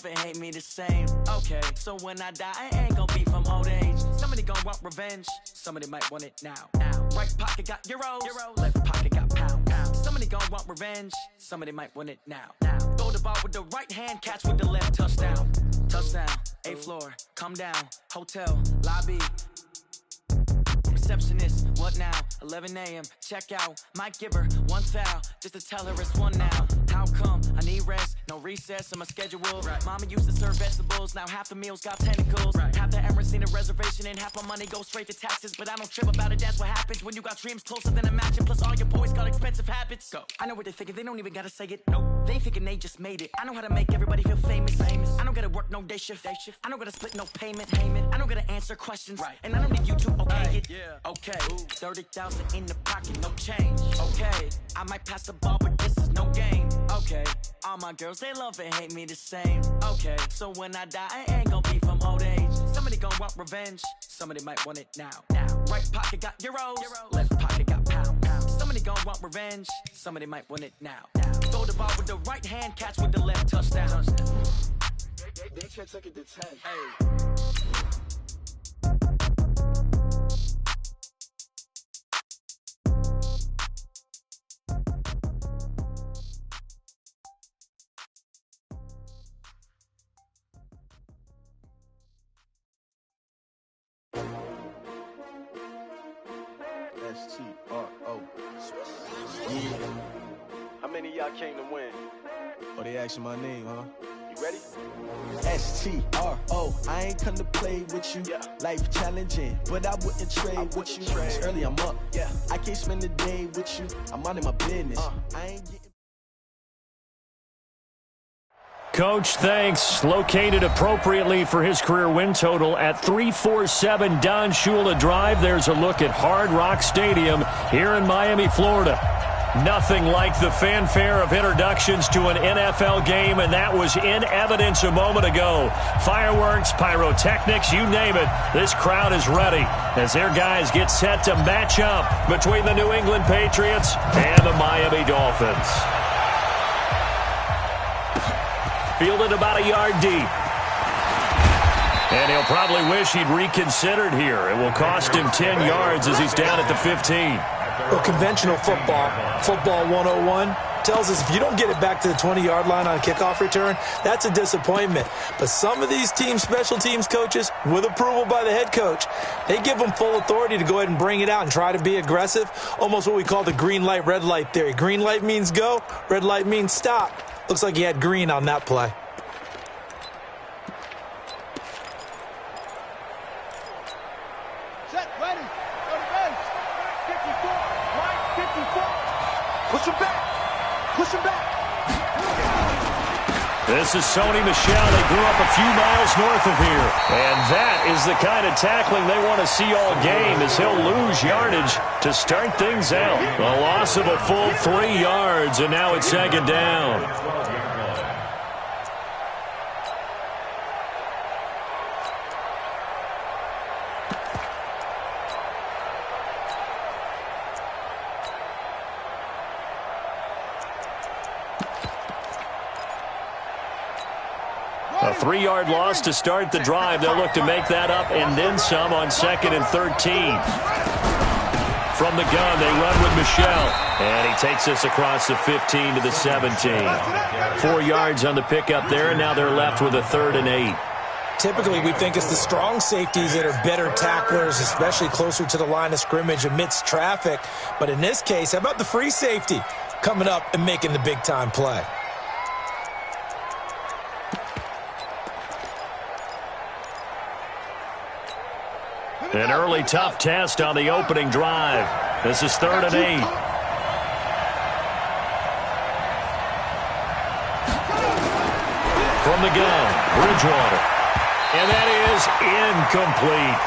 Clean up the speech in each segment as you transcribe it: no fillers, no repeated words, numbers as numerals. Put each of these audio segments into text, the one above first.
love and hate me the same. Okay, so when I die, I ain't gonna be from old age. Somebody gonna want revenge, somebody might want it now. Right pocket got euros, left pocket got pound. Somebody gonna want revenge, somebody might want it now. Throw the ball with the right hand, catch with the left, touchdown. Touchdown, 8th floor, come down, hotel, lobby. Receptionist, what now? 11 a.m. check out. Might give her one foul just to tell her it's one now. How come? I need rest, no recess in my schedule. Mama used to serve vegetables, now half the meals got tentacles. Half the Emirates need a reservation and half my money goes straight to taxes. But I don't trip about it, that's what happens when you got dreams closer than a matching. Plus all your boys got expensive habits. Go. I know what they're thinking, they don't even gotta say it. Nope. They thinking they just made it. I know how to make everybody feel famous. I don't gotta work no day shift. I don't gotta split no payment. I don't gotta answer questions. And I don't need you to okay it. Okay, 30,000 in the pocket, no change. Okay, I might pass the ball, but this is no game. Okay, all my girls, they love and hate me the same. Okay, so when I die, I ain't gonna be from old age. Somebody gonna want revenge, somebody might want it now. Right pocket got euros, left pocket got pound. Somebody gonna want revenge, somebody might want it now. Throw the ball with the right hand, catch with the left, touchdown. They can't take it to 10. Hey. S-T-R-O. Yeah. How many of y'all came to win? Oh, they asking my name, huh? You ready? S-T-R-O. I ain't come to play with you. Yeah. Life challenging, but I wouldn't trade with you. It's early, I'm up. Yeah. I can't spend the day with you. I'm minding my business. I ain't getting. Coach, thanks. Located appropriately for his career win total at 347 Don Shula Drive. There's a look at Hard Rock Stadium here in Miami, Florida. Nothing like the fanfare of introductions to an NFL game, and that was in evidence a moment ago. Fireworks, pyrotechnics, you name it. This crowd is ready as their guys get set to match up between the New England Patriots and the Miami Dolphins. Fielded about a yard deep. And he'll probably wish he'd reconsidered here. It will cost him 10 yards as he's down at the 15. Well, conventional football 101, tells us if you don't get it back to the 20-yard line on a kickoff return, that's a disappointment. But some of these special teams coaches, with approval by the head coach, they give them full authority to go ahead and bring it out and try to be aggressive. Almost what we call the green light, red light theory. Green light means go, red light means stop. Looks like he had green on that play. Set, ready, go to base. 54, right, 54. Push him back. This is Sony Michel. They grew up a few miles north of here. And that is the kind of tackling they want to see all game, as he'll lose yardage to start things out. A loss of a full 3 yards, and now it's second down. A 3-yard loss to start the drive. They'll look to make that up and then some on 2nd and 13. From the gun, they run with Michel. And he takes us across the 15 to the 17. 4 yards on the pickup there, and now they're left with a 3rd and 8. Typically, we think it's the strong safeties that are better tacklers, especially closer to the line of scrimmage amidst traffic. But in this case, how about the free safety coming up and making the big-time play? An early tough test on the opening drive. This is 3rd and 8. From the gun, Bridgewater. And that is incomplete.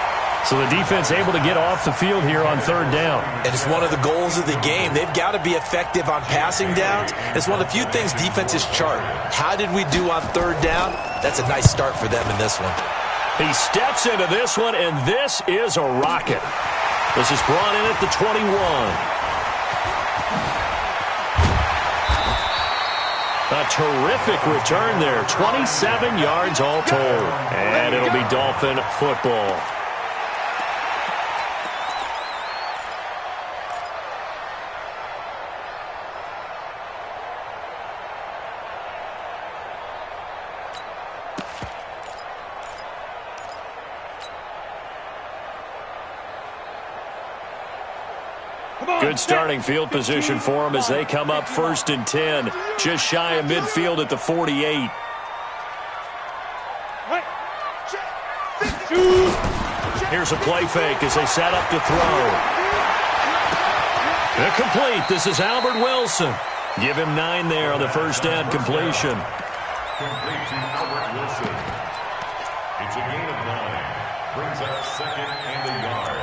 So the defense able to get off the field here on 3rd down. And it's one of the goals of the game. They've got to be effective on passing downs. It's one of the few things defenses chart. How did we do on 3rd down? That's a nice start for them in this one. He steps into this one, and this is a rocket. This is brought in at the 21. A terrific return there. 27 yards all told. And it'll be Dolphin football. Good starting field position for them as they come up 1st and 10. Just shy of midfield at the 48. Here's a play fake as they set up to throw. Incomplete. This is Albert Wilson. Give him 9 there on the first down completion. Complete to Albert Wilson. It's a gain of 9. Brings up 2nd and a yard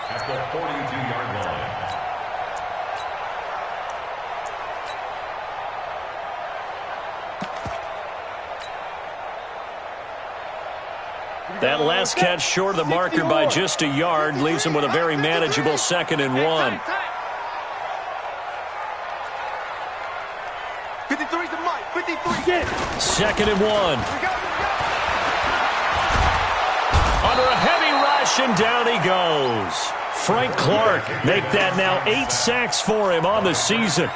at the 42-yard line. That last catch short of the marker by just a yard leaves him with a very manageable 2nd and 1. 53's the mic. 53. 2nd and 1. Under a heavy rush, and down he goes. Frank Clark make that now 8 sacks for him on the season.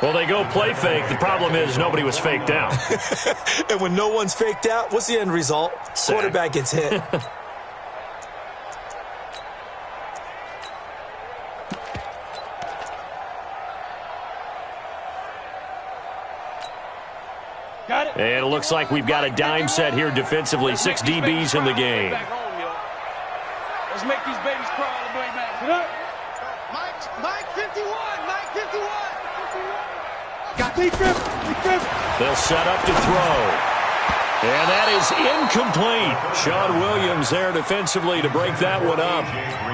Well, they go play fake. The problem is nobody was faked out. And when no one's faked out, what's the end result? Sack. Quarterback gets hit. Got it. And it looks like we've got a dime set here defensively. 6 DBs in the game. Let's make these babies cry all the way back. Mike 51. Mike 51. Got They'll set up to throw. And that is incomplete. Sean Williams there defensively to break that one up.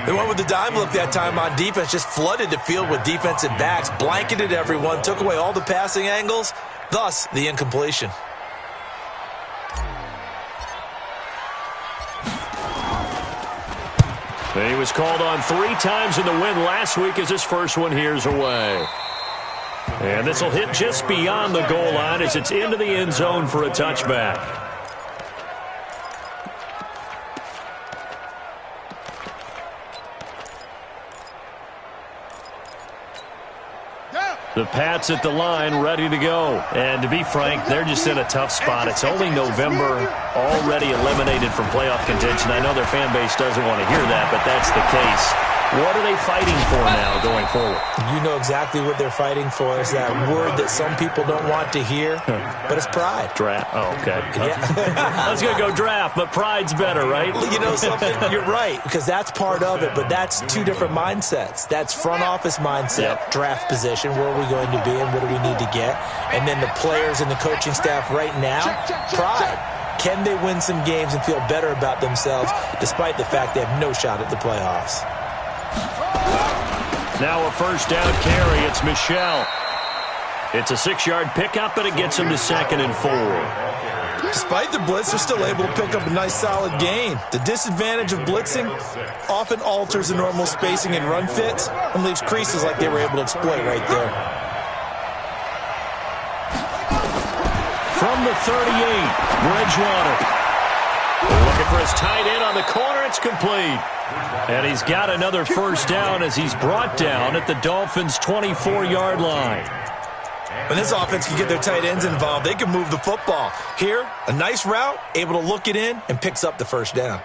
They went with the dime look that time on defense, just flooded the field with defensive backs, blanketed everyone, took away all the passing angles, thus the incompletion. He was called on 3 times in the win last week as his first one here's away. And this will hit just beyond the goal line as it's into the end zone for a touchback. The Pats at the line, ready to go. And to be frank, they're just in a tough spot. It's only November, already eliminated from playoff contention. I know their fan base doesn't want to hear that, but that's the case. What are they fighting for now going forward? You know exactly what they're fighting for. Is that word that some people don't want to hear, but it's pride. Draft. Oh, okay. Yeah. I was going to go draft, but pride's better, right? You know something? You're right, because that's part of it, but that's 2 different mindsets. That's front office mindset, draft position, where are we going to be and what do we need to get? And then the players and the coaching staff right now, pride. Can they win some games and feel better about themselves despite the fact they have no shot at the playoffs? Now a first down carry. It's Michelle. It's a 6-yard pickup, and it gets him to 2nd and 4. Despite the blitz, they're still able to pick up a nice solid gain. The disadvantage of blitzing often alters the normal spacing and run fits and leaves creases like they were able to exploit right there. From the 38, Bridgewater. Looking for his tight end on the corner. It's complete. And he's got another first down as he's brought down at the Dolphins' 24-yard line. When this offense can get their tight ends involved, they can move the football. Here, a nice route, able to look it in, and picks up the first down.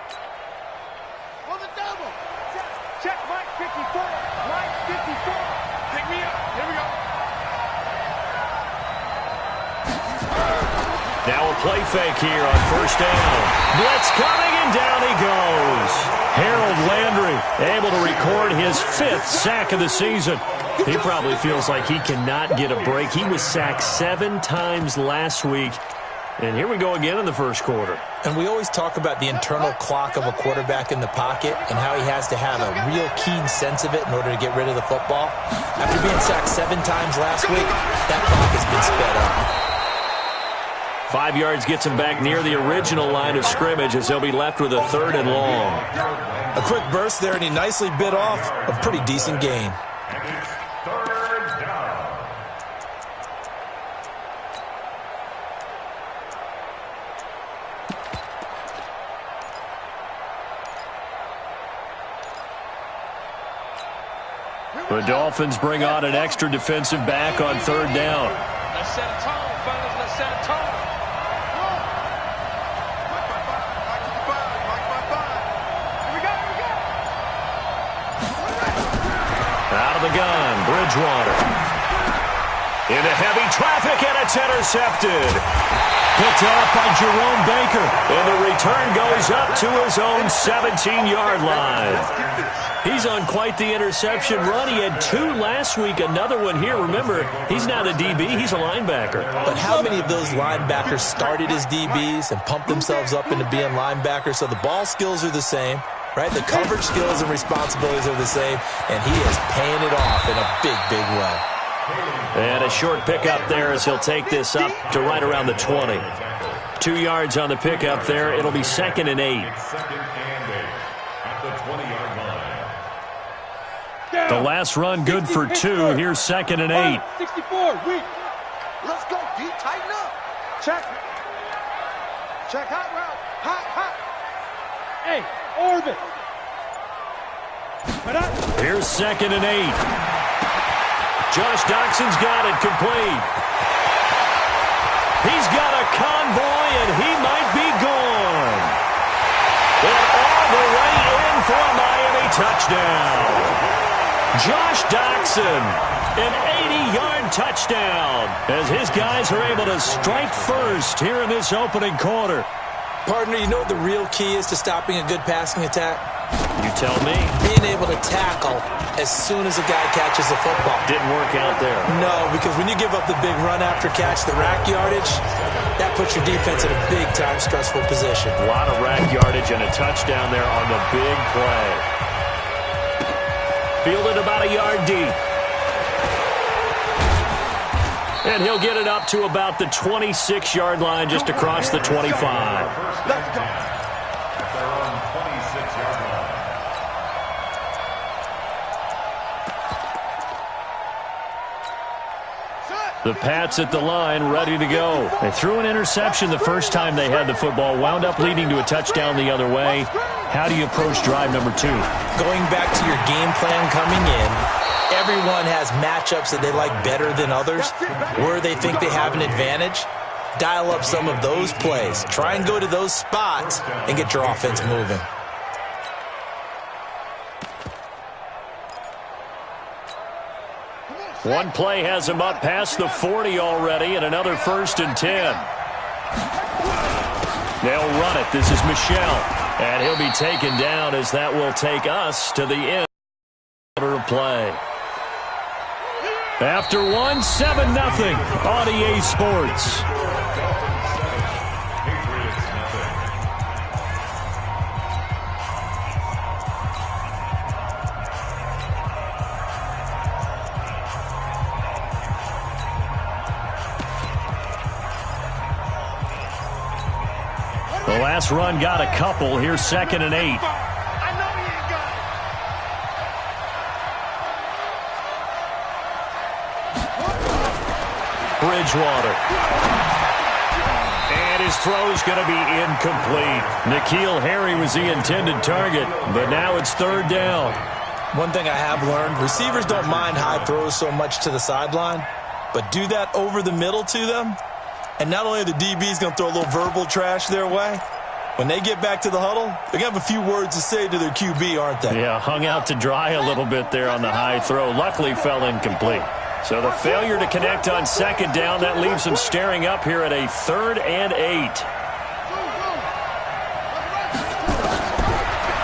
On the double. Check Mike 54. Mike 54. Pick me up. Here we go. Now a play fake here on first down. Blitz coming, and down he goes. Harold Landry able to record his 5th sack of the season. He probably feels like he cannot get a break. He was sacked 7 times last week. And here we go again in the first quarter. And we always talk about the internal clock of a quarterback in the pocket and how he has to have a real keen sense of it in order to get rid of the football. After being sacked 7 times last week, that clock has been sped up. 5 yards gets him back near the original line of scrimmage as they'll be left with a 3rd and long. A quick burst there, and he nicely bit off a pretty decent gain. The Dolphins bring on an extra defensive back on third down. Let's set a tone, fellas. Let's set a tone. Out of the gun, Bridgewater. Into heavy traffic, and it's intercepted. Picked up by Jerome Baker. And the return goes up to his own 17-yard line. He's on quite the interception run. He had 2 last week, another one here. Remember, he's not a DB, he's a linebacker. But how many of those linebackers started as DBs and pumped themselves up into being linebackers? So the ball skills are the same, right? The coverage skills and responsibilities are the same, and he is paying it off in a big, big way. And a short pickup there as he'll take this up to right around the 20. 2 yards on the pickup there. It'll be 2nd and 8. The last run good for 2. Here's 2nd and 8. 64, weak. Let's go, D. Tighten up. Check. Check hot route. Hot. Hey, orbit. Here's 2nd and 8. Josh Doxson's got it complete. He's got a convoy, and he might be gone. And all the way in for a Miami touchdown. Josh Doxson, an 80-yard touchdown, as his guys are able to strike first here in this opening quarter. Partner, you know what the real key is to stopping a good passing attack? You tell me. Being able to tackle as soon as a guy catches the football. Didn't work out there. No, because when you give up the big run after catch, the rack yardage, that puts your defense in a big-time stressful position. A lot of rack yardage and a touchdown there on the big play. Fielded about a yard deep. And he'll get it up to about the 26-yard line, just across the 25. Let's go. The Pats at the line, ready to go. They threw an interception the first time they had the football, wound up leading to a touchdown the other way. How do you approach drive number 2? Going back to your game plan coming in, everyone has matchups that they like better than others, where they think they have an advantage. Dial up some of those plays. Try and go to those spots and get your offense moving. One play has him up past the 40 already, and another 1st and 10. They'll run it. This is Michel, and he'll be taken down as that will take us to the end of play. After 1, 7-0 on EA Sports. The last run got a couple. Here's 2nd and 8. Bridgewater. And his throw's going to be incomplete. N'Keal Harry was the intended target, but now it's 3rd down. One thing I have learned, receivers don't mind high throws so much to the sideline, but do that over the middle to them, and not only are the DBs going to throw a little verbal trash their way, when they get back to the huddle, they're going to have a few words to say to their QB, aren't they? Yeah, hung out to dry a little bit there on the high throw. Luckily fell incomplete. So the failure to connect on 2nd down, that leaves them staring up here at a 3rd and 8.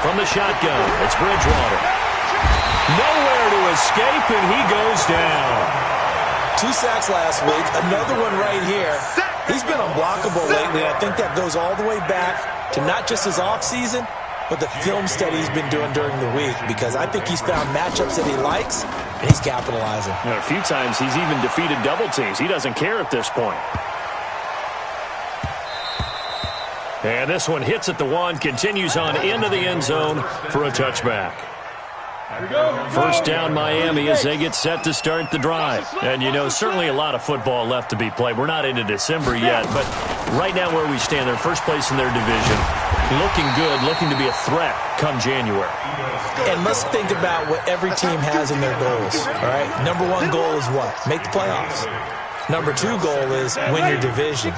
From the shotgun, it's Bridgewater. Nowhere to escape, and he goes down. 2 sacks last week, another one right here. He's been unblockable lately, and I think that goes all the way back to not just his offseason, but the film study he's been doing during the week, because I think he's found matchups that he likes, and he's capitalizing. A few times he's even defeated double teams. He doesn't care at this point. And this one hits at the 1, continues on into the end zone for a touchback. First down Miami as they get set to start the drive. And, you know, certainly a lot of football left to be played. We're not into December yet, but right now where we stand, they're first place in their division. Looking good, looking to be a threat come January. And let's think about what every team has in their goals, all right? Number one goal is what? Make the playoffs. Number two goal is win your division.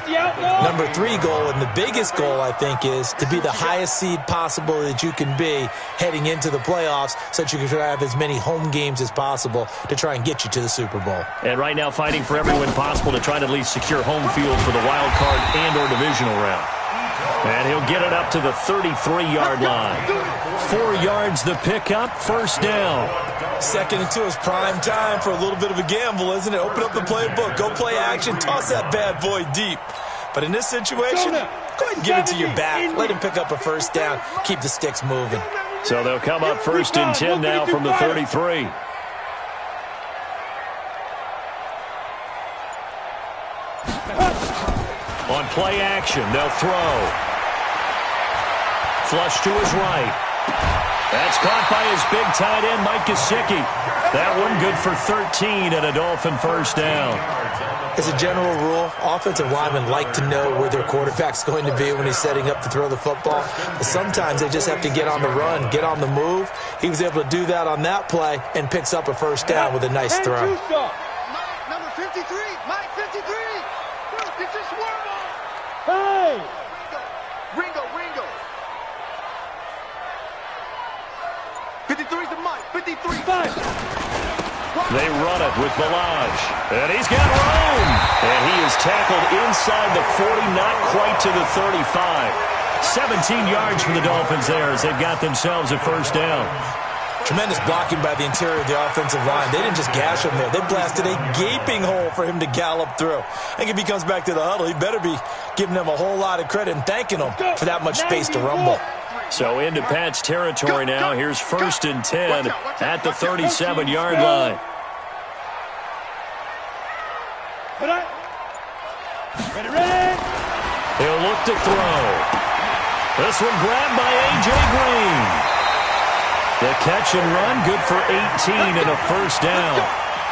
Number three goal, and the biggest goal, I think, is to be the highest seed possible that you can be heading into the playoffs so that you can try to have as many home games as possible to try and get you to the Super Bowl. And right now fighting for every win possible to try to at least secure home field for the wild card and or divisional round. And he'll get it up to the 33-yard line. 4 yards the pickup, first down. 2nd and 2 is prime time for a little bit of a gamble, isn't it? Open up the playbook, go play action, toss that bad boy deep. But in this situation, go ahead and give it to your back. Let him pick up a first down. Keep the sticks moving. So they'll come up 1st and 10 now from the 33. On play action, they'll throw. Flush to his right. That's caught by his big tight end, Mike Gesicki. That one good for 13 and a Dolphin first down. As a general rule, offensive linemen like to know where their quarterback's going to be when he's setting up to throw the football. But sometimes they just have to get on the run, get on the move. He was able to do that on that play and picks up a first down with a nice throw. Number 53, Mike 53. It's a swerve. Hey! Ringo. 53's the Mike. 53. They run it with Balaj. And he's got room. And he is tackled inside the 40, not quite to the 35. 17 yards for the Dolphins there as they've got themselves a first down. Tremendous blocking by the interior of the offensive line. They didn't just gash him there. They blasted a gaping hole for him to gallop through. I think if he comes back to the huddle, he better be giving them a whole lot of credit and thanking them for that much space to rumble. So into Pat's territory now. Here's 1st and 10 at the 37-yard line. Ready. He'll look to throw. This one grabbed by A.J. Green. The catch and run, good for 18 and a first down.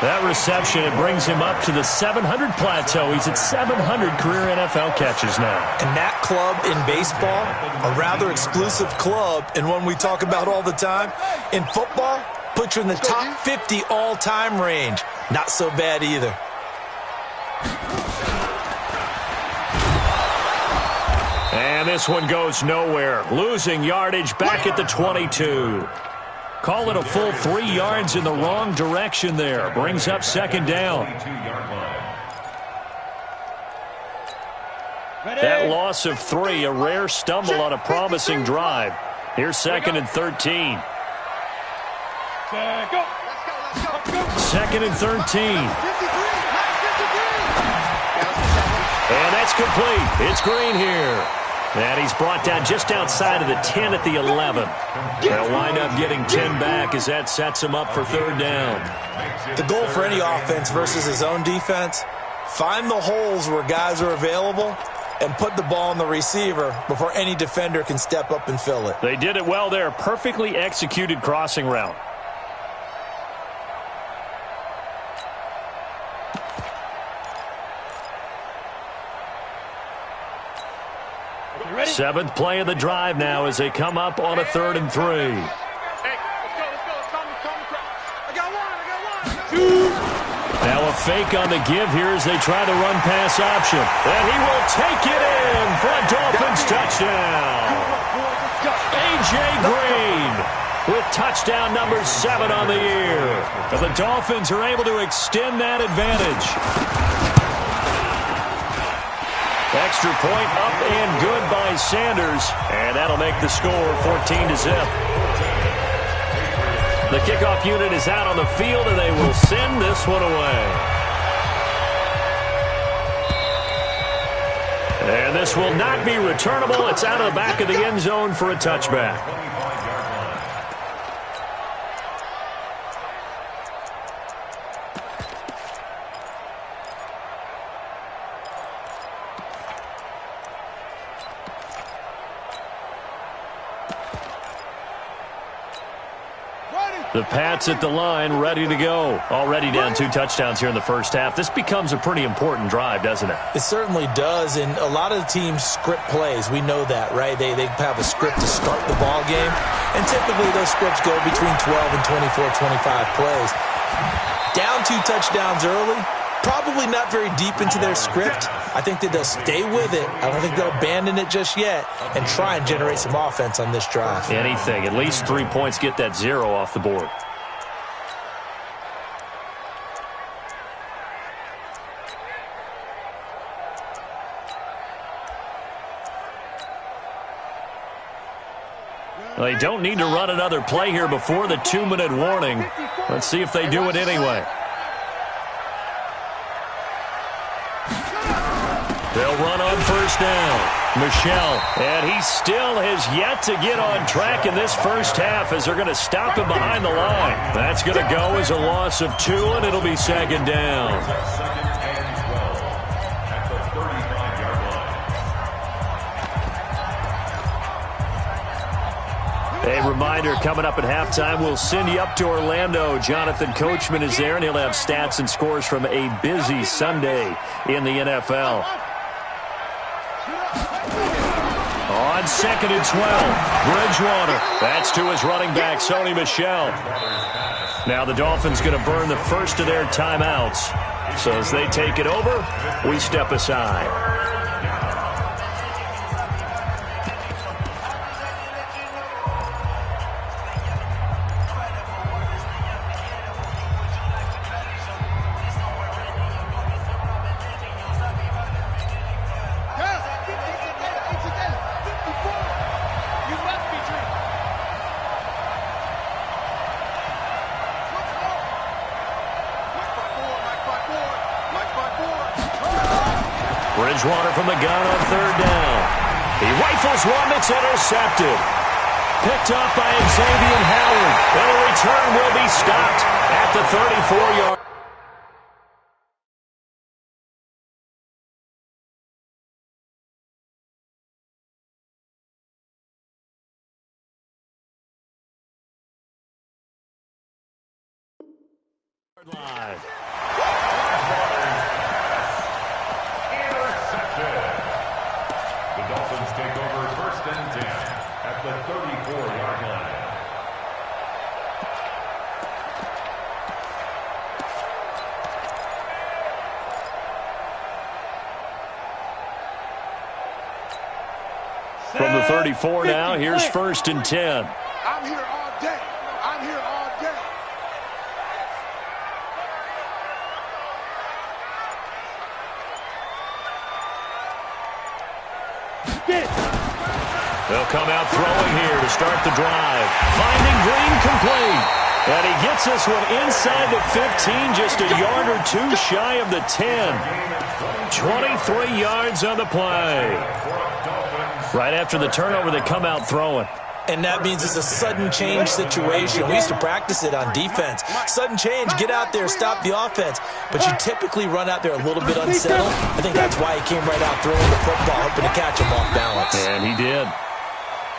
That reception, it brings him up to the 700 plateau. He's at 700 career NFL catches now. And that club in baseball, a rather exclusive club, and one we talk about all the time. In football, puts you in the top 50 all-time range. Not so bad either. And this one goes nowhere. Losing yardage back at the 22. Call it a full 3 yards in the wrong direction there. Brings up 2nd down. That loss of 3, a rare stumble on a promising drive. Here's 2nd and 13. 2nd and 13. And that's complete. It's Green here. And he's brought down just outside of the 10 at the 11. They'll wind up getting 10 back as that sets him up for 3rd down. The goal for any offense versus his own defense, find the holes where guys are available and put the ball on the receiver before any defender can step up and fill it. They did it well there. Perfectly executed crossing route. Seventh play of the drive now as they come up on a 3rd and 3. Hey, let's go. I got one. Now a fake on the give here as they try the run-pass option. And he will take it in for a Dolphins touchdown. A.J. Green with touchdown number 7 on the year. And the Dolphins are able to extend that advantage. Extra point up and good by Sanders. And that'll make the score 14-0. The kickoff unit is out on the field, and they will send this one away. And this will not be returnable. It's out of the back of the end zone for a touchback. The Pats at the line, ready to go. Already down 2 touchdowns here in the first half. This becomes a pretty important drive, doesn't it? It certainly does, and a lot of the teams script plays. We know that, right? They have a script to start the ball game, and typically those scripts go between 12 and 24, 25 plays. Down 2 touchdowns early, probably not very deep into their script. I think that they'll stay with it. I don't think they'll abandon it just yet and try and generate some offense on this drive. Anything. At least 3 points, get that 0 off the board. They don't need to run another play here before the 2-minute warning. Let's see if they do it anyway. They'll run on first down. Michel, and he still has yet to get on track in this first half as they're going to stop him behind the line. That's going to go as a loss of 2, and it'll be second down. Second and 12 at the 35-yard line. A reminder, coming up at halftime, we'll send you up to Orlando. Jonathan Coachman is there, and he'll have stats and scores from a busy Sunday in the NFL. On 2nd and 12, Bridgewater. That's to his running back, Sony Michel. Now the Dolphins going to burn the first of their timeouts. So as they take it over, we step aside. Bridgewater from the gun on 3rd down. He rifles one that's intercepted. Picked up by Xavier Howard. And a return will be stopped at the 34-yard. Line. The Dolphins take over 1st and 10 at the 34-yard line. From the 34 now, here's 1st and 10. I'm here all day. I'm here all day. They'll come out throwing here to start the drive. Finding Green complete. And he gets this one inside the 15, just a yard or 2 shy of the 10. 23 yards on the play. Right after the turnover, they come out throwing. And that means it's a sudden change situation. We used to practice it on defense. Sudden change, get out there, stop the offense. But you typically run out there a little bit unsettled. I think that's why he came right out throwing the football, hoping to catch him off balance. And he did.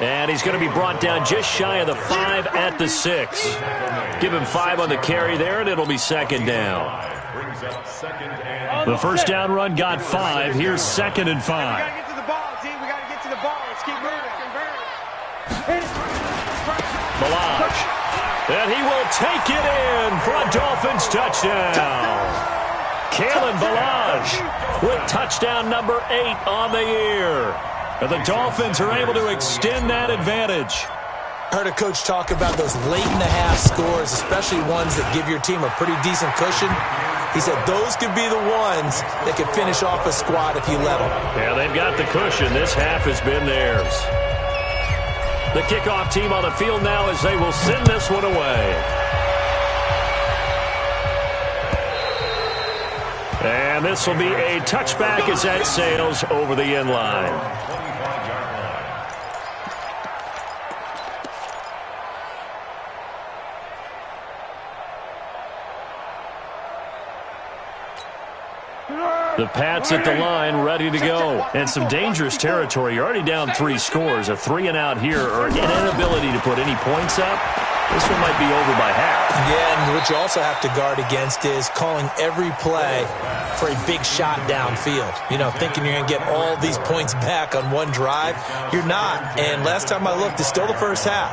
And he's going to be brought down just shy of the 5 at the 6. Give him 5 on the carry there, and it'll be second down. The first down run got 5. Here's 2nd and 5. We got to get to the ball, team. We got to get to the ball. Let's keep moving. Balaj. And he will take it in for a Dolphins touchdown. Kalen Balaj with touchdown number 8 on the year. And the Dolphins are able to extend that advantage. Heard a coach talk about those late-in-the-half scores, especially ones that give your team a pretty decent cushion. He said those could be the ones that could finish off a squad if you let them. Yeah, they've got the cushion. This half has been theirs. The kickoff team on the field now as they will send this one away. And this will be a touchback as that sails over the end line. The Pats at the line, ready to go. And some dangerous territory. You're already down 3 scores. A 3-and-out here, or an inability to put any points up. This one might be over by half. Yeah, and what you also have to guard against is calling every play for a big shot downfield. You know, thinking you're going to get all these points back on one drive. You're not. And last time I looked, it's still the first half.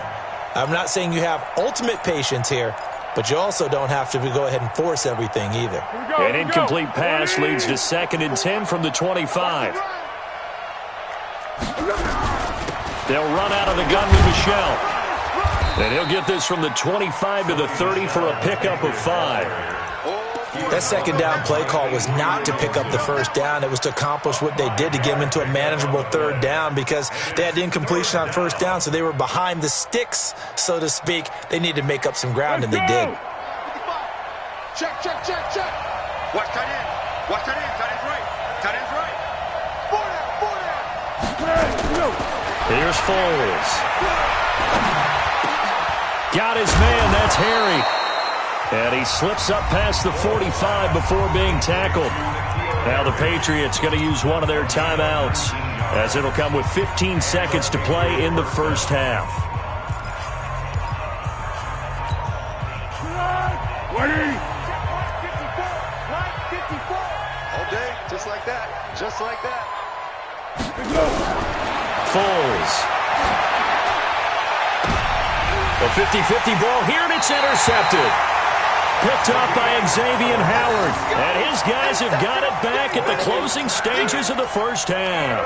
I'm not saying you have ultimate patience here, but you also don't have to go ahead and force everything either. An incomplete pass leads to 2nd and 10 from the 25. They'll run out of the gun with Michelle. And he'll get this from the 25 to the 30 for a pickup of 5. That second down play call was not to pick up the first down. It was to accomplish what they did to get them into a manageable 3rd down because they had incompletion on 1st down, so they were behind the sticks, so to speak. They needed to make up some ground, and they did. Check. Watch tight end. Watch tight end. Tight end's right. Tight end's right. 4 down. Here's Foles. Got his man. That's Harry. And he slips up past the 45 before being tackled. Now the Patriots going to use one of their timeouts as it'll come with 15 seconds to play in the first half. All day, just like that. Just like that. Foles. A 50-50 ball here, and it's intercepted. Picked up by Xavier Howard. And his guys have got it back at the closing stages of the first half.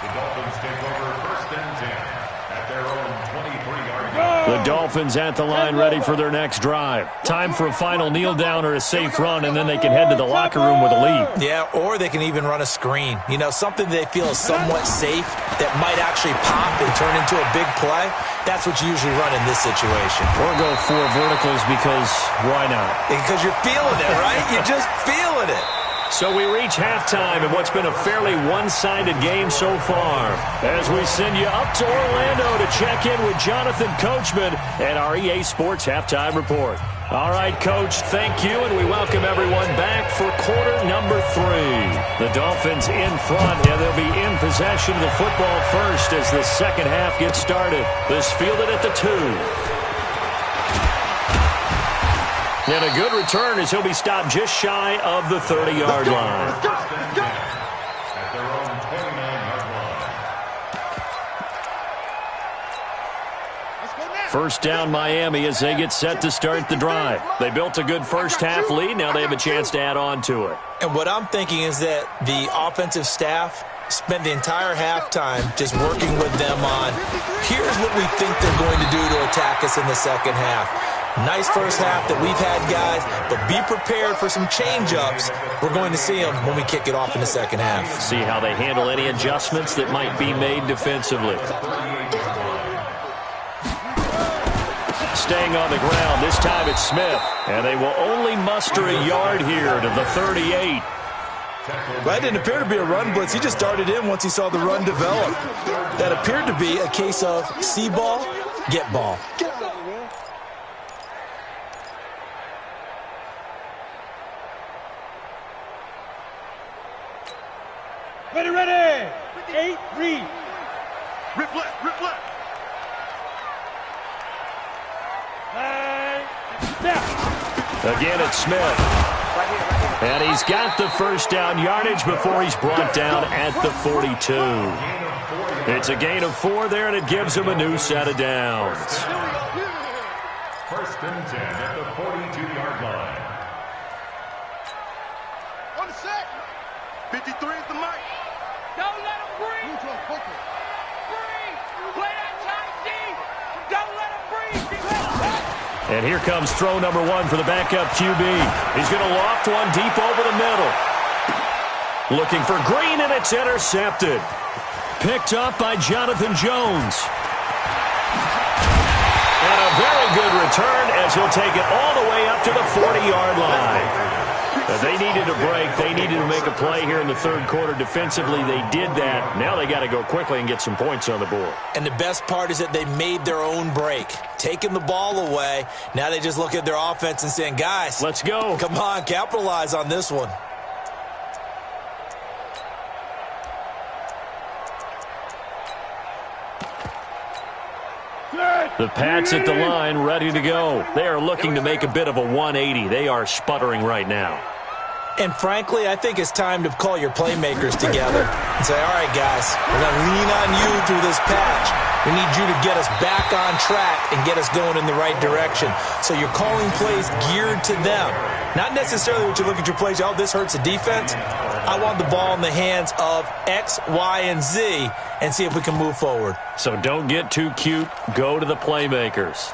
The Dolphins take over 1st and 10 at their own 23-yard line. The Dolphins at the line ready for their next drive. Time for a final kneel down or a safe run, and then they can head to the locker room with a lead. Yeah, or they can even run a screen. You know, something they feel is somewhat safe that might actually pop and turn into a big play. That's what you usually run in this situation. Or go 4 verticals because why not? Because you're feeling it, right? You're just feeling it. So we reach halftime in what's been a fairly one-sided game so far. As we send you up to Orlando to check in with Jonathan Coachman and our EA Sports Halftime Report. All right, Coach, thank you, and we welcome everyone back for quarter number 3. The Dolphins in front, and they'll be in possession of the football first as the second half gets started. This fielded at the 2. And a good return as he'll be stopped just shy of the 30-yard line. At their own 29-yard line. First down Miami as they get set to start the drive. They built a good first half lead. Now they have a chance to add on to it. And what I'm thinking is that the offensive staff spent the entire halftime just working with them on, here's what we think they're going to do to attack us in the second half. Nice first half that we've had, guys, but be prepared for some change-ups. We're going to see them when we kick it off in the second half. See how they handle any adjustments that might be made defensively. Staying on the ground, this time it's Smith. And they will only muster a yard here to the 38. That didn't appear to be a run blitz. He just darted in once he saw the run develop. That appeared to be a case of see ball, get ball. Ready. 8, read. Rip left. Again, it's Smith. And he's got the first down yardage before he's brought down at the 42. It's a gain of 4 there, and it gives him a new set of downs. 1st and 10 at the 42-yard line. On the set. 53 is the mic. Don't let him breathe. Breathe. Play that tight D. Don't let him breathe. And here comes throw number 1 for the backup QB. He's going to loft one deep over the middle. Looking for Green, and it's intercepted. Picked up by Jonathan Jones. And a very good return as he'll take it all the way up to the 40-yard line. They needed a break. They needed to make a play here in the third quarter. Defensively, they did that. Now they got to go quickly and get some points on the board. And the best part is that they made their own break, taking the ball away. Now they just look at their offense and saying, guys, let's go. Come on, capitalize on this one. Yeah. The Pats at the line, ready to go. They are looking to make a bit of a 180. They are sputtering right now. And frankly, I think it's time to call your playmakers together and say, all right, guys, we're going to lean on you through this patch. We need you to get us back on track and get us going in the right direction. So you're calling plays geared to them. Not necessarily what you look at your plays, oh, this hurts the defense. I want the ball in the hands of X, Y, and Z and see if we can move forward. So don't get too cute. Go to the playmakers.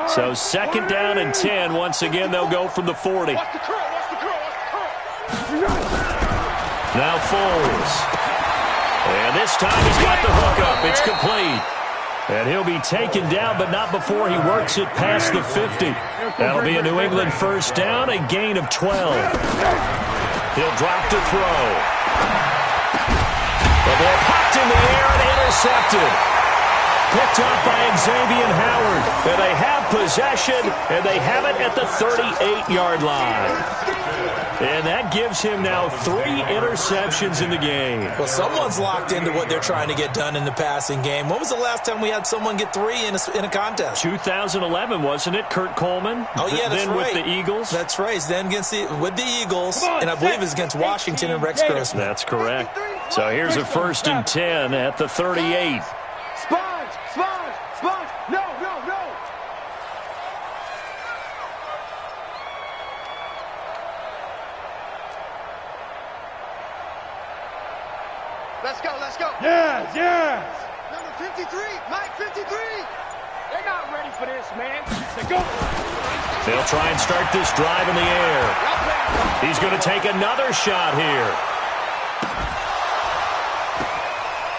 So second down and 10. Once again, they'll go from the 40. Watch the curl, watch the curl, watch the curl. Now Foles. And this time he's got the hook up. It's complete. And he'll be taken down, but not before he works it past the 50. That'll be a New England first down, a gain of 12. He'll drop to throw. The ball popped in the air and intercepted. Picked up by Xavier Howard. And they have possession, and they have it at the 38-yard line. And that gives him now 3 interceptions in the game. Well, someone's locked into what they're trying to get done in the passing game. When was the last time we had someone get 3 in a contest? 2011, wasn't it, Kurt Coleman? Oh, yeah, that's then right. With the Eagles? That's right. Then with the Eagles, and I believe it's against Washington and Rex Grossman. That's correct. So here's a first and 10 at the 38. Sponge, no. Let's go. Yes. Number 53, Mike 53. They're not ready for this, man. Let's go. They'll try and start this drive in the air. He's going to take another shot here.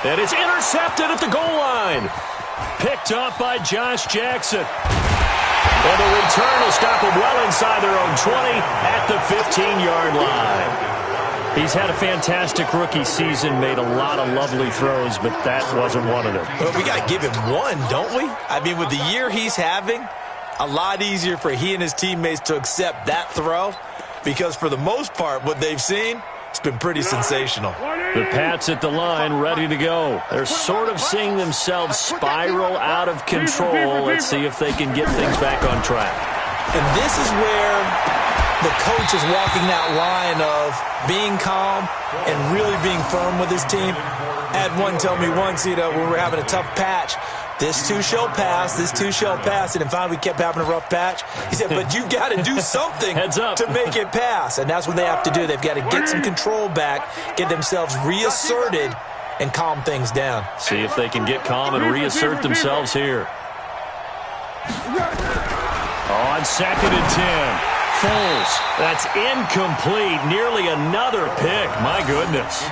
And it's intercepted at the goal line. Picked up by Josh Jackson. And the return will stop him well inside their own 20 at the 15-yard line. He's had a fantastic rookie season, made a lot of lovely throws, but that wasn't one of them. But we got to give him one, don't we? I mean, with the year he's having, a lot easier for he and his teammates to accept that throw because for the most part, what they've seen, it's been pretty sensational. The Pats at the line, ready to go. They're sort of seeing themselves spiral out of control. Let's see if they can get things back on track. And this is where the coach is walking that line of being calm and really being firm with his team. I had one tell me once, when we were having a tough patch, this too shall pass, this too shall pass. And finally we kept having a rough patch. He said, but you got to do something to make it pass. And that's what they have to do. They've got to get some control back, get themselves reasserted, and calm things down. See if they can get calm and reassert themselves here. On second and 10. Foles. That's incomplete. Nearly another pick. My goodness.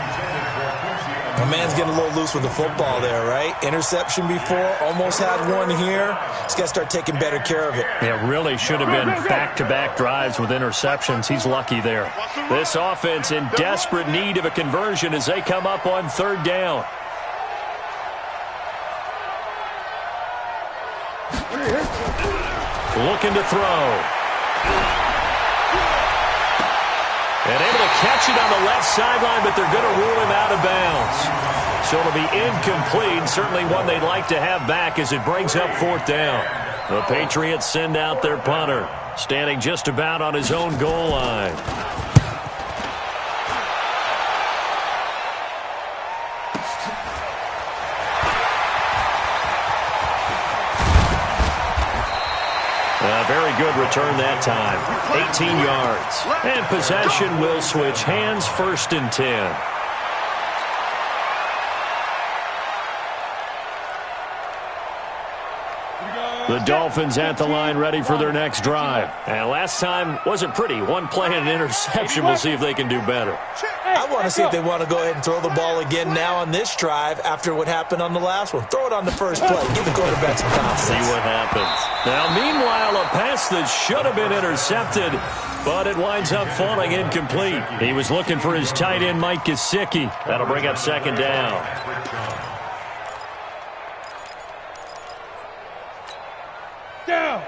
My man's getting a little loose with the football there, right? Interception before. Almost had one here. He's got to start taking better care of it. It really should have been back-to-back drives with interceptions. He's lucky there. This offense in desperate need of a conversion as they come up on third down. Looking to throw. And able to catch it on the left sideline, but they're going to rule him out of bounds. So it'll be incomplete, certainly one they'd like to have back as it brings up fourth down. The Patriots send out their punter, standing just about on his own goal line. A very good return that time. 18 yards. And possession will switch hands, first and 10. The Dolphins at the line ready for their next drive. And last time wasn't pretty. One play and an interception. We'll see if they can do better. I want to see if they want to go ahead and throw the ball again now on this drive after what happened on the last one. Throw it on the first play. Give the quarterback some confidence. See what happens. Now, meanwhile, a pass that should have been intercepted, but it winds up falling incomplete. He was looking for his tight end, Mike Gesicki. That'll bring up second down. Down.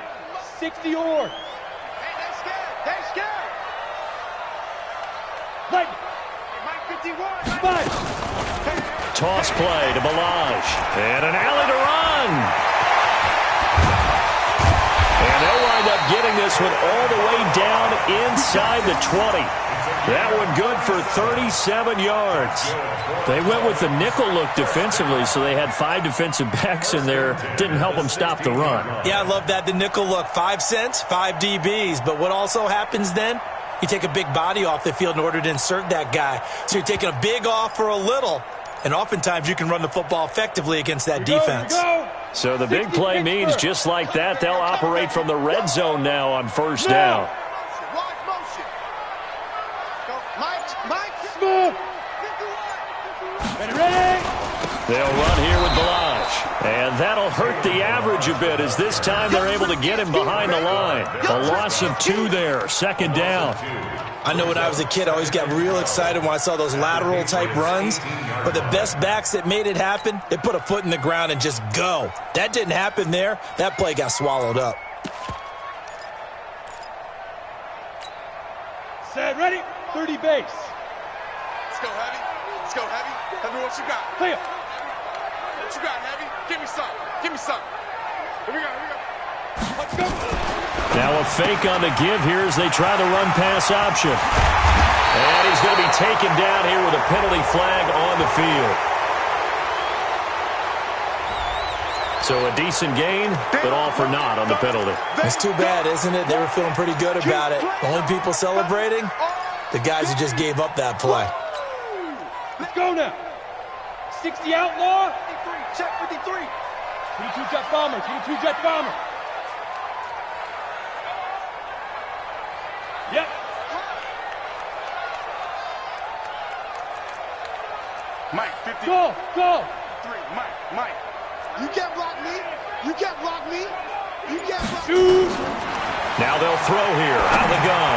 60 or. Hey, they scared. Toss play to Balaj. And an alley to run. And they'll wind up getting this one all the way down inside the 20. That one good for 37 yards. They went with the nickel look defensively, so they had 5 defensive backs in there. Didn't help them stop the run. Yeah, I love that, the nickel look. 5 cents, 5 DBs. But what also happens then? You take a big body off the field in order to insert that guy. So you're taking a big off for a little. And oftentimes you can run the football effectively against that defense. So the big play means just like that, they'll operate from the red zone now on first down. They'll run here with Balaj. And that'll hurt the average a bit as this time they're able to get him behind the line. A loss of 2 there, second down. I know when I was a kid, I always got real excited when I saw those lateral-type runs. But the best backs that made it happen, they put a foot in the ground and just go. That didn't happen there. That play got swallowed up. Set, ready? 30 base. Let's go, Heavy. Let's go, Heavy. Heavy, what you got? Play up. What you got, Heavy? Give me some. Give me some. Here we go, here we go. Let's go. Now a fake on the give here as they try the run-pass option. And he's going to be taken down here with a penalty flag on the field. So a decent gain, but all for naught on the penalty. It's too bad, isn't it? They were feeling pretty good about it. The only people celebrating, the guys who just gave up that play. Let's go now. 60 outlaw. 53. Check 53. 22 jet bomber. 22 jet bomber. Yep. Mike, 50. Go. 3. Mike. You can't block me. You can't block me. You can't block me. Now they'll throw here out of the gun.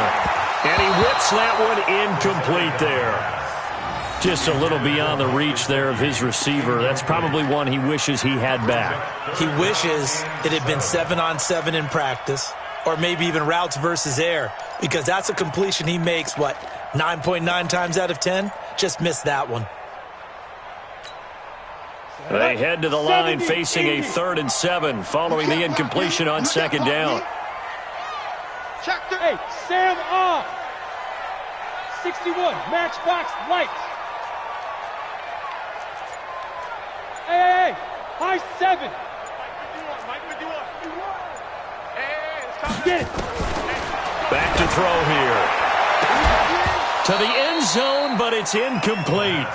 And he whips that one incomplete there. Just a little beyond the reach there of his receiver. That's probably one he wishes he had back. He wishes it had been 7-on-7 in practice, or maybe even routes versus air, because that's a completion he makes, 9.9 times out of 10? Just missed that one. They head to the line facing a 3rd and 7 following the incompletion on second down. Check 8, Sam off. 61, matchbox light. Hey, high 7. Mike 51. Hey, it's coming. Get it. Back to throw here. To the end zone, but it's incomplete.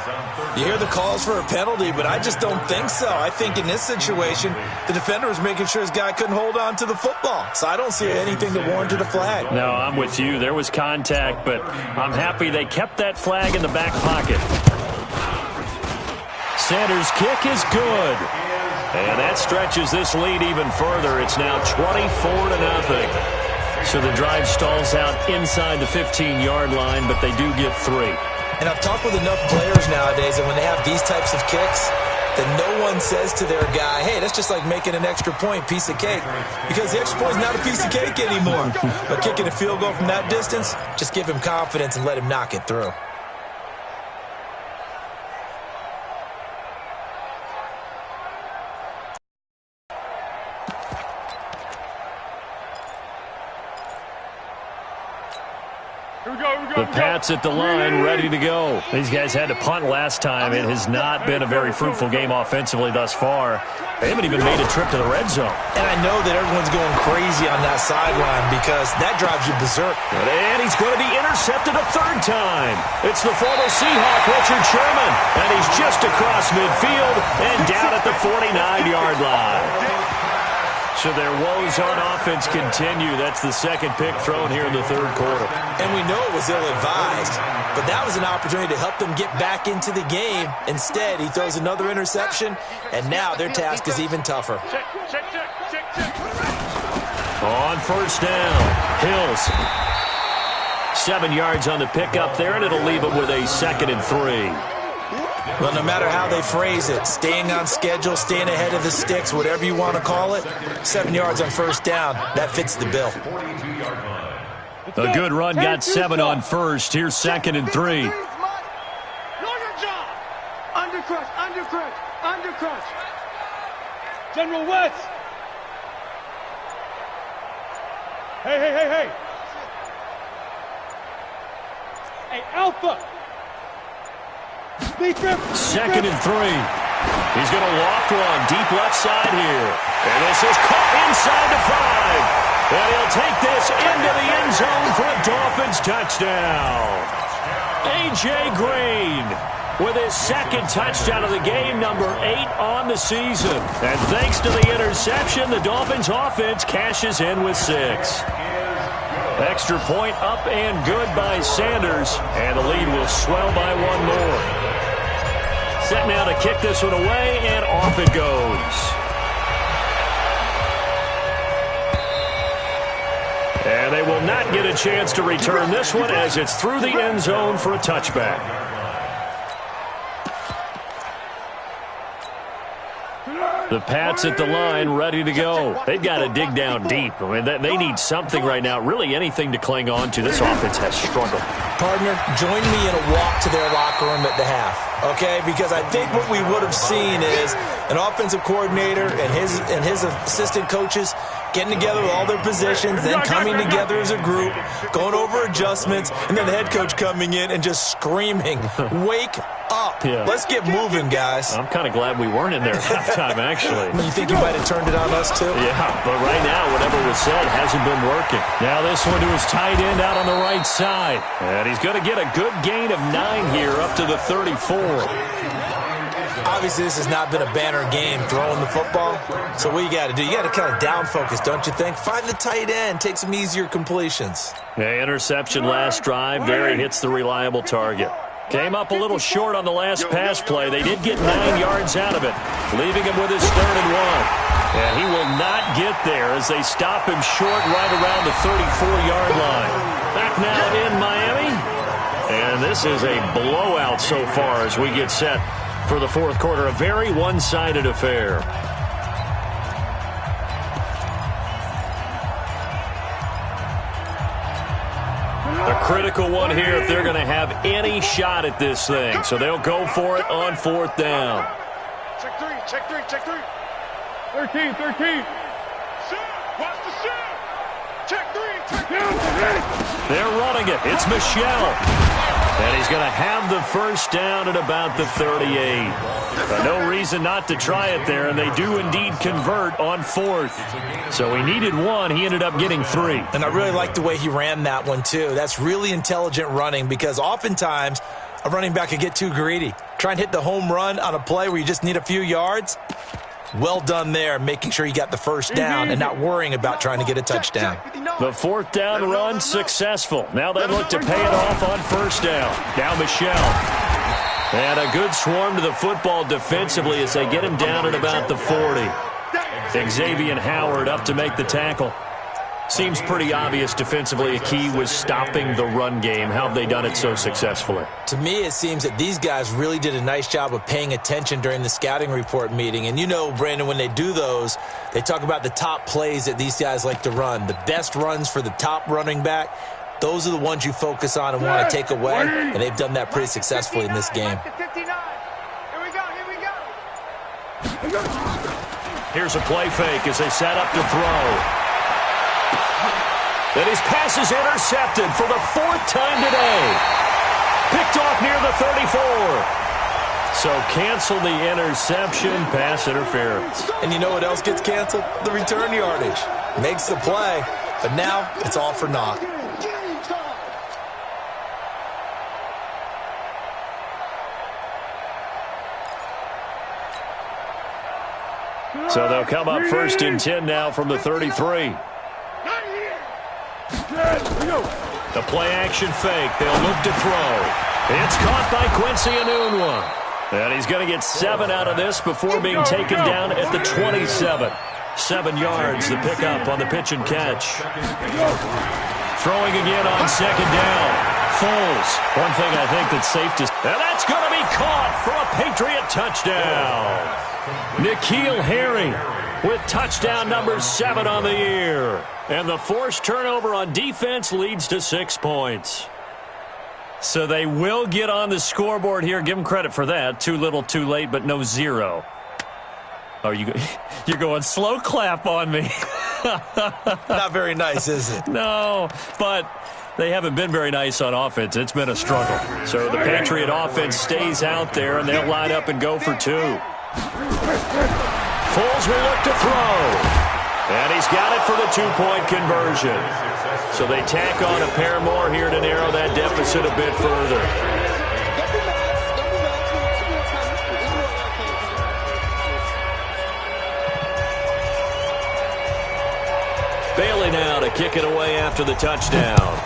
You hear the calls for a penalty, but I just don't think so. I think in this situation, the defender was making sure his guy couldn't hold on to the football. So I don't see anything to warrant a flag. No, I'm with you. There was contact, but I'm happy they kept that flag in the back pocket. Sanders' kick is good. And that stretches this lead even further. It's now 24-0. So the drive stalls out inside the 15-yard line, but they do get 3. And I've talked with enough players nowadays that when they have these types of kicks, that no one says to their guy, hey, that's just like making an extra point, piece of cake. Because the extra point is not a piece of cake anymore. But kicking a field goal from that distance, just give him confidence and let him knock it through. The Pats at the line, ready to go. These guys had to punt last time. It has not been a very fruitful game offensively thus far. They haven't even made a trip to the red zone. And I know that everyone's going crazy on that sideline because that drives you berserk. And he's going to be intercepted a 3rd time. It's the former Seahawk, Richard Sherman. And he's just across midfield and down at the 49-yard line. So their woes on offense continue. That's the second pick thrown here in the 3rd quarter. And we know it was ill-advised, but that was an opportunity to help them get back into the game. Instead, he throws another interception, and now their task is even tougher. Check. On first down, Hills. 7 yards on the pickup there, and it'll leave them with a 2nd and 3. Well, no matter how they phrase it, staying on schedule, staying ahead of the sticks, whatever you want to call it, 7 yards on first down, that fits the bill. A good run got 7 on first. Here's 2nd and 3. Know your job. Undercrunch, undercrunch, undercrunch. General West. Hey, hey, hey, hey. Hey, Alpha. Second and 3. He's going to loft one deep left side here. And this is caught inside the 5. And he'll take this into the end zone for a Dolphins touchdown. A.J. Green with his second touchdown of the game, number 8 on the season. And thanks to the interception, the Dolphins offense cashes in with 6. Extra point up and good by Sanders, and the lead will swell by one more. Set now to kick this one away, and off it goes. And they will not get a chance to return this one as it's through the end zone for a touchback. The Pats at the line, ready to go. They've got to dig down deep. I mean, they need something right now, really anything to cling on to. This offense has struggled. Partner, join me in a walk to their locker room at the half, okay? Because I think what we would have seen is an offensive coordinator and his assistant coaches getting together with all their positions, then coming together as a group, going over adjustments, and then the head coach coming in and just screaming, wake up. Yeah. Let's get moving, guys. I'm kind of glad we weren't in there at halftime, actually. You think you might have turned it on us, too? Yeah, but right now, whatever was said hasn't been working. Now this one to his tight end out on the right side. And he's going to get a good gain of 9 here up to the 34. Obviously, this has not been a banner game throwing the football. So what you got to do, you got to kind of down focus, don't you think? Find the tight end, take some easier completions. Yeah, interception last drive. There he hits the reliable target. Came up a little short on the last pass play. They did get 9 yards out of it, leaving him with his 3rd and 1. And he will not get there as they stop him short right around the 34-yard line. Back now in Miami. And this is a blowout so far as we get set for the fourth quarter. A very one-sided affair. A critical one here if they're going to have any shot at this thing. So they'll go for it on 4th down. Check 3, check 3, check 3. 13, 13. Watch the shoot. Check 3, check 3. They're running it. It's Michelle. And he's going to have the first down at about the 38. No reason not to try it there, and they do indeed convert on 4th. So he needed 1. He ended up getting 3. And I really like the way he ran that one, too. That's really intelligent running because oftentimes a running back could get too greedy. Try and hit the home run on a play where you just need a few yards. Well done there, making sure you got the first down and not worrying about trying to get a touchdown. The 4th down run successful. Now they look to pay it off on 1st down. Now Michelle. And a good swarm to the football defensively as they get him down at about the 40. Xavier Howard up to make the tackle. Seems pretty obvious defensively a key was stopping the run game. How have they done it so successfully? To me, it seems that these guys really did a nice job of paying attention during the scouting report meeting. And you know, Brandon, when they do those, they talk about the top plays that these guys like to run. The best runs for the top running back, those are the ones you focus on and want to take away. And they've done that pretty successfully in this game. Here's a play fake as they set up to throw. And his pass is intercepted for the 4th time today. Picked off near the 34. So cancel the interception, pass interference. And you know what else gets canceled? The return yardage. Makes the play, but now it's all for naught. So they'll come up 1st and 10 now from the 33. The play-action fake. They'll look to throw. It's caught by Quincy Enunwa. And he's going to get 7 out of this before being taken down at the 27. 7 yards, the pickup on the pitch and catch. Throwing again on 2nd down. Foles. One thing I think that's safe to... And that's going to be caught for a Patriot touchdown. N'Keal Harry with touchdown number 7 on the year. And the forced turnover on defense leads to 6 points. So they will get on the scoreboard here. Give them credit for that. Too little, too late, but no zero. Oh, you're going slow clap on me. Not very nice, is it? No, but they haven't been very nice on offense. It's been a struggle. So the Patriot offense stays out there, and they'll line up and go for two. Foles will look to throw. And he's got it for the two-point conversion. So they tack on a pair more here to narrow that deficit a bit further. Bailey now to kick it away after the touchdown.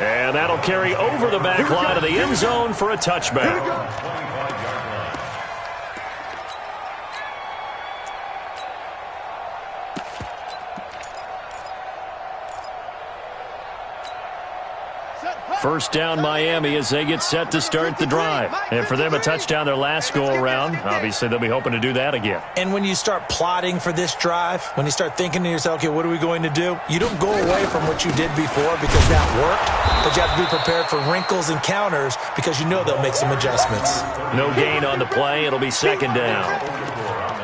And that'll carry over the back line of the end zone for a touchback. First down, Miami, as they get set to start the drive. And for them, a touchdown their last go-around. Obviously, they'll be hoping to do that again. And when you start plotting for this drive, when you start thinking to yourself, okay, what are we going to do? You don't go away from what you did before because that worked, but you have to be prepared for wrinkles and counters because you know they'll make some adjustments. No gain on the play. It'll be second down.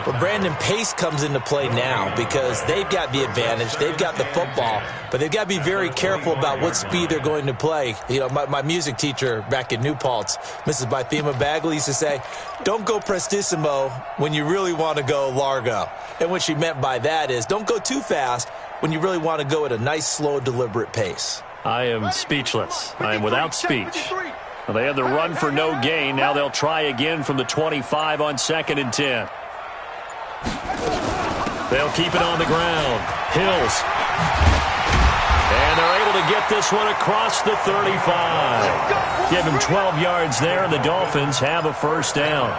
Well, Brandon, pace comes into play now because they've got the advantage. They've got the football, but they've got to be very careful about what speed they're going to play. You know, my music teacher back in New Paltz, Mrs. Bythema Bagley, used to say, don't go prestissimo when you really want to go largo. And what she meant by that is don't go too fast when you really want to go at a nice, slow, deliberate pace. I am speechless. I am without speech. Well, they had the run for no gain. Now they'll try again from the 25 on 2nd and 10. They'll keep it on the ground. Hills. And they're able to get this one across the 35. Give him 12 yards there, and the Dolphins have a first down.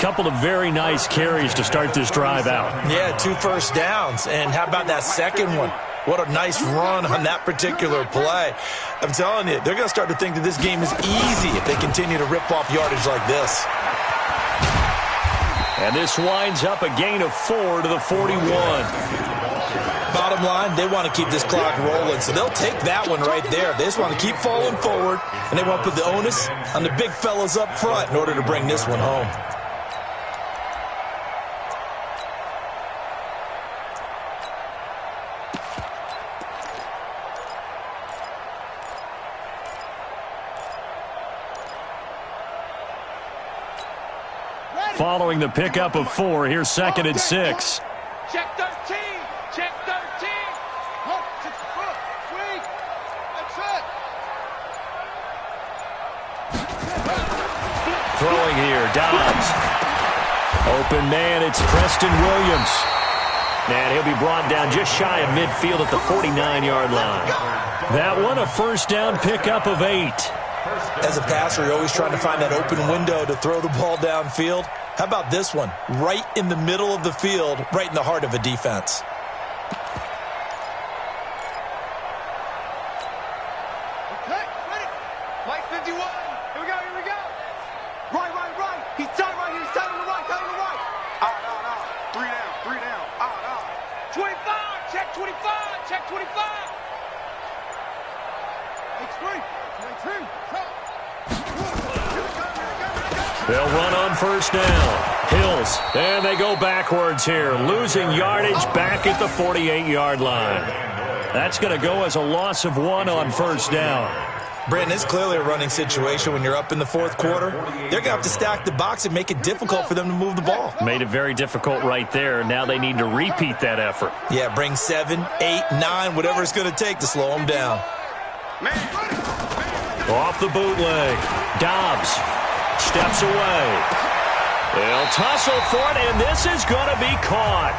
Couple of very nice carries to start this drive out. Yeah, 2 first downs. And how about that second one? What a nice run on that particular play. I'm telling you, they're going to start to think that this game is easy if they continue to rip off yardage like this. And this winds up a gain of 4 to the 41. Bottom line, they want to keep this clock rolling, so they'll take that one right there. They just want to keep falling forward, and they want to put the onus on the big fellas up front in order to bring this one home. Following the pickup of 4, here's 2nd and 6. Check 13. Check 13. Sweet. That's it. Throwing here, Dobbs. Open man, it's Preston Williams. And he'll be brought down just shy of midfield at the 49-yard line. That one, a first down pickup of 8. As a passer, you're always trying to find that open window to throw the ball downfield. How about this one? Right in the middle of the field, right in the heart of a defense. Okay, ready. Mike 51. Here we go, here we go. Right. He's tight right here. He's tight on the right, tight on the right. Out. 3 down. Out. 25. Check 25. Check 25. X3. 19. They'll run on first down. Hills, and they go backwards here, losing yardage back at the 48-yard line. That's going to go as a loss of 1 on first down. Brandon, it's clearly a running situation when you're up in the 4th quarter. They're going to have to stack the box and make it difficult for them to move the ball. Made it very difficult right there. Now they need to repeat that effort. Yeah, bring 7, 8, 9, whatever it's going to take to slow them down. Off the bootleg. Dobbs steps away. They'll tussle for it, and this is going to be caught.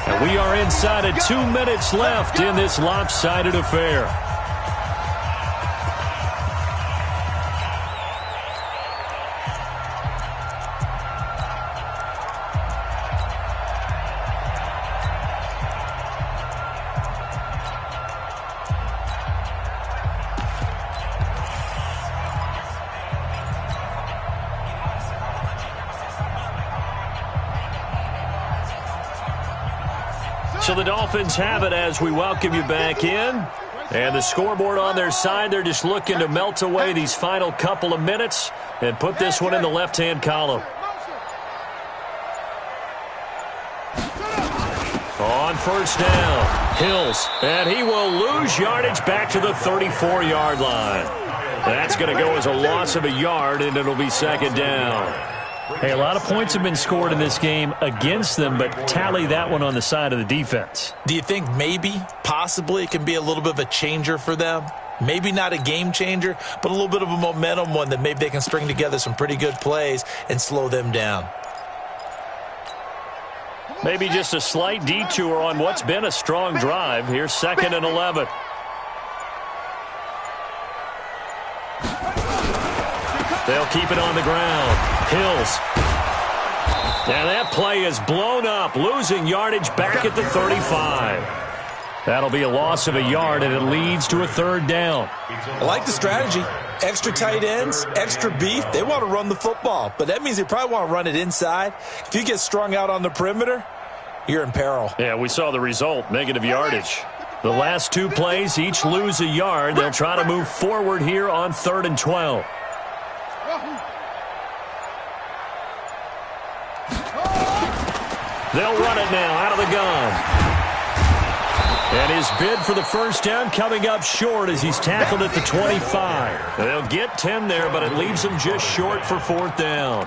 And we are inside of 2 minutes left in this lopsided affair. So the Dolphins have it as we welcome you back in. And the scoreboard on their side, they're just looking to melt away these final couple of minutes and put this one in the left-hand column. On first down, Hills, and he will lose yardage back to the 34-yard line. That's going to go as a loss of a yard, and it'll be second down. Hey, a lot of points have been scored in this game against them, but tally that one on the side of the defense. Do you think maybe, possibly, it can be a little bit of a changer for them? Maybe not a game changer, but a little bit of a momentum one that maybe they can string together some pretty good plays and slow them down. Maybe just a slight detour on what's been a strong drive. Here's 2nd and 11. They'll keep it on the ground. Hills. And that play is blown up, losing yardage back at the 35. That'll be a loss of a yard, and it leads to a third down. I like the strategy. Extra tight ends, extra beef. They want to run the football, but that means they probably want to run it inside. If you get strung out on the perimeter, you're in peril. Yeah, we saw the result, negative yardage. The last two plays each lose a yard. They'll try to move forward here on 3rd and 12. They'll run it now out of the gun. And his bid for the first down coming up short as he's tackled at the 25. They'll get 10 there, but it leaves them just short for 4th down.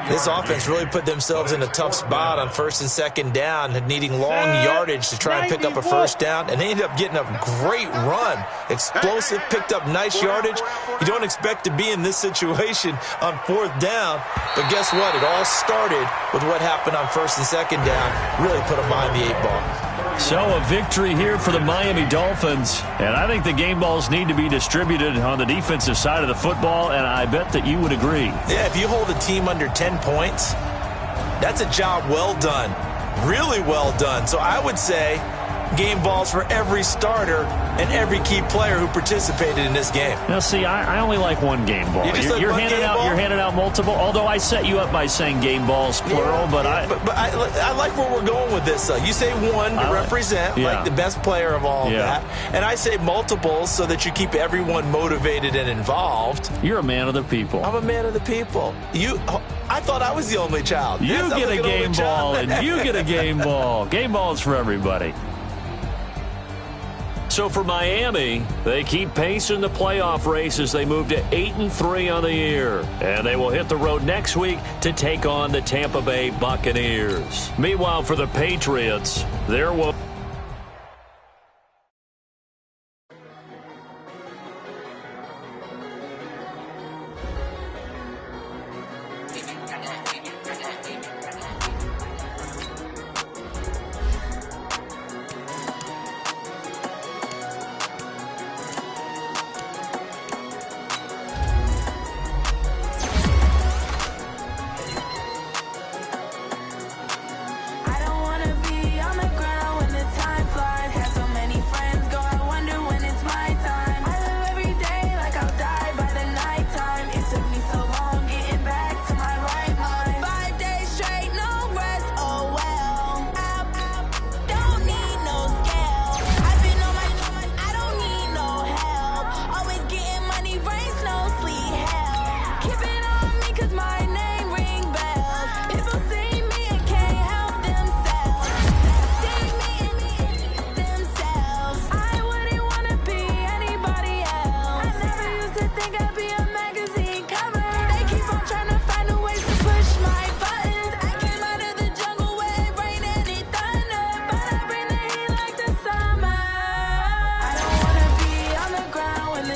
This offense really put themselves in a tough spot on 1st and 2nd down, needing long yardage to try and pick up a first down, and they ended up getting a great run. Explosive, picked up nice yardage. You don't expect to be in this situation on 4th down, but guess what? It all started with what happened on 1st and 2nd down. Really put them behind the 8 ball. So a victory here for the Miami Dolphins. And I think the game balls need to be distributed on the defensive side of the football, and I bet that you would agree. Yeah, if you hold a team under 10 points, that's a job well done. Really well done. So I would say game balls for every starter and every key player who participated in this game. Now, see, I only like one game ball. You're handing out multiple, although I set you up by saying game balls, plural, yeah, but I like where we're going with this. You say one to represent, like the best player of all of that, and I say multiples so that you keep everyone motivated and involved. You're a man of the people. I'm a man of the people. I thought I was the only child. You get a game ball, and you get a game ball. Game balls for everybody. So for Miami, they keep pace in the playoff race as they move to 8-3 on the year. And they will hit the road next week to take on the Tampa Bay Buccaneers. Meanwhile, for the Patriots, there will...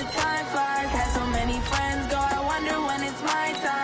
Time flies, had so many friends go, I wonder when it's my time.